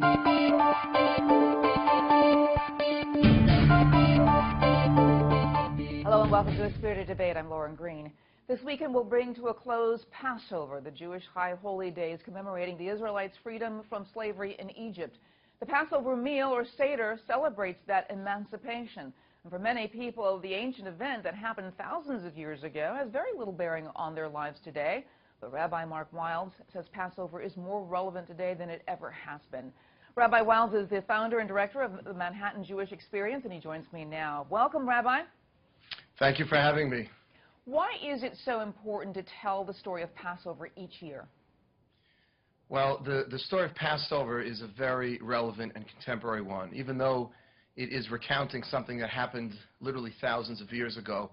Hello and welcome to A Spirited Debate. I'm Lauren Green. This weekend will bring to a close Passover, the Jewish high holy days commemorating the Israelites' freedom from slavery in Egypt. The Passover meal, or Seder, celebrates that emancipation. And for many people, the ancient event that happened thousands of years ago has very little bearing on their lives today. But Rabbi Mark Wildes says Passover is more relevant today than it ever has been. Rabbi Wildes is the founder and director of the Manhattan Jewish Experience, and he joins me now. Welcome, Rabbi. Thank you for having me. Why is it so important to tell the story of Passover each year? Well, the story of Passover is a very relevant and contemporary one, even though it is recounting something that happened literally thousands of years ago.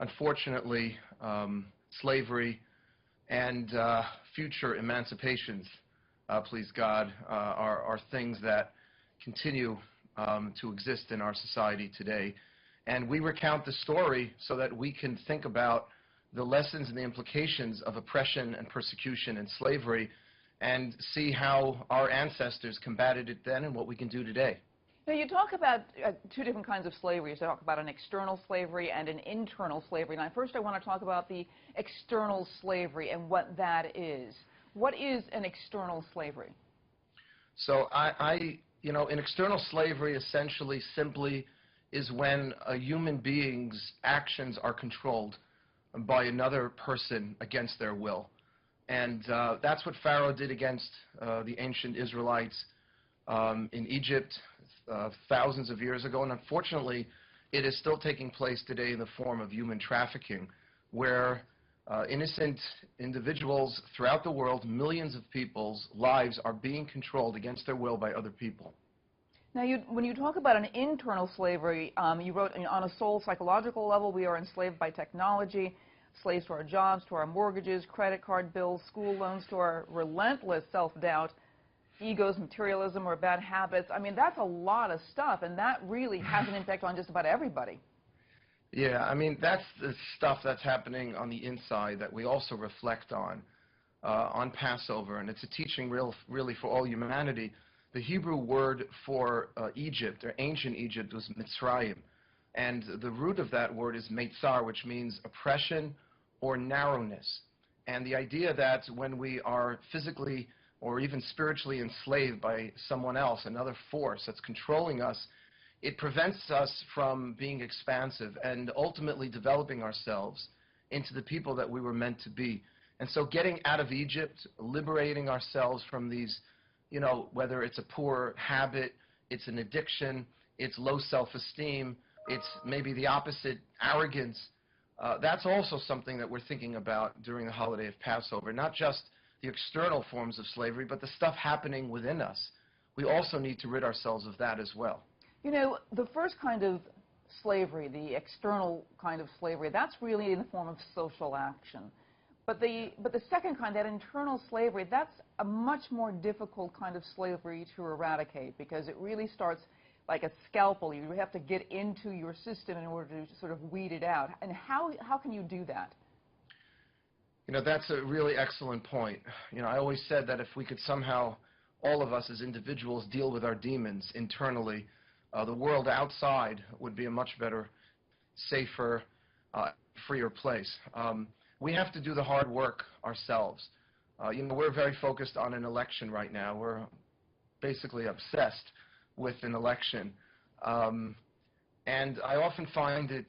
Unfortunately, slavery and future emancipations, please God, are things that continue to exist in our society today. And we recount the story so that we can think about the lessons and the implications of oppression and persecution and slavery and see how our ancestors combated it then and what we can do today. Now, you talk about two different kinds of slavery. You talk about an external slavery and an internal slavery. Now, first I want to talk about the external slavery and what that is. What is an external slavery? So an external slavery essentially simply is when a human being's actions are controlled by another person against their will. And that's what Pharaoh did against the ancient Israelites in Egypt thousands of years ago. And unfortunately, it is still taking place today in the form of human trafficking, where innocent individuals throughout the world, millions of people's lives are being controlled against their will by other people. Now, when you talk about an internal slavery, you wrote, on a soul psychological level, we are enslaved by technology, slaves to our jobs, to our mortgages, credit card bills, school loans, to our relentless self-doubt, egos, materialism, or bad habits. I mean, that's a lot of stuff, and that really has an impact on just about everybody. Yeah, I mean, that's the stuff that's happening on the inside that we also reflect on Passover, and it's a teaching really for all humanity. The Hebrew word for Egypt, or ancient Egypt, was Mitzrayim. And the root of that word is Meitzar, which means oppression or narrowness. And the idea that when we are physically or even spiritually enslaved by someone else, another force that's controlling us, it prevents us from being expansive and ultimately developing ourselves into the people that we were meant to be. And so getting out of Egypt, liberating ourselves from these, whether it's a poor habit, it's an addiction, it's low self-esteem, it's maybe the opposite, arrogance. That's also something that we're thinking about during the holiday of Passover, not just the external forms of slavery, but the stuff happening within us. We also need to rid ourselves of that as well. The first kind of slavery, the external kind of slavery, that's really in the form of social action. But the second kind, that internal slavery, that's a much more difficult kind of slavery to eradicate, because it really starts like a scalpel. You have to get into your system in order to sort of weed it out. And how can you do that? That's a really excellent point. I always said that if we could somehow, all of us as individuals, deal with our demons internally, the world outside would be a much better, safer, freer place. We have to do the hard work ourselves. We're very focused on an election right now. We're basically obsessed with an election. And I often find it,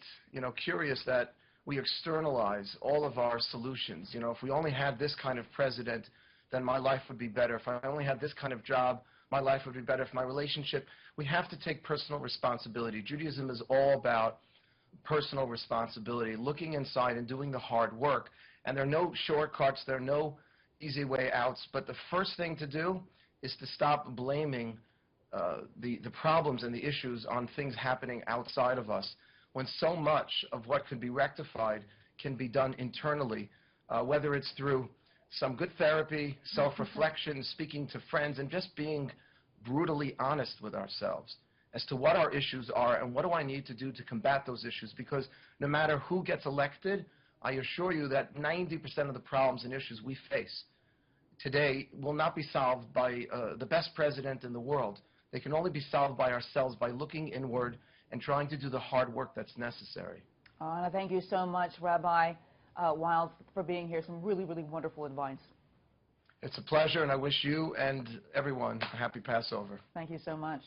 curious that we externalize all of our solutions. If we only had this kind of president, then my life would be better. If I only had this kind of job, my life would be better. If my relationship, we have to take personal responsibility. Judaism is all about personal responsibility, looking inside and doing the hard work. And there are no shortcuts, there are no easy way outs. But the first thing to do is to stop blaming the problems and the issues on things happening outside of us, when so much of what could be rectified can be done internally, whether it's through some good therapy, self-reflection, speaking to friends, and just being brutally honest with ourselves as to what our issues are and what do I need to do to combat those issues. Because no matter who gets elected, I assure you that 90% of the problems and issues we face today will not be solved by the best president in the world. They can only be solved by ourselves, by looking inward and trying to do the hard work that's necessary. And I thank you so much, Rabbi Wildes, for being here. Some really, really wonderful advice. It's a pleasure, and I wish you and everyone a happy Passover. Thank you so much.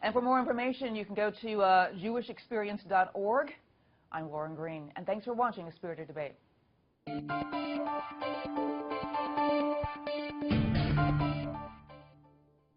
And for more information, you can go to jewishexperience.org. I'm Lauren Green, and thanks for watching A Spirited Debate.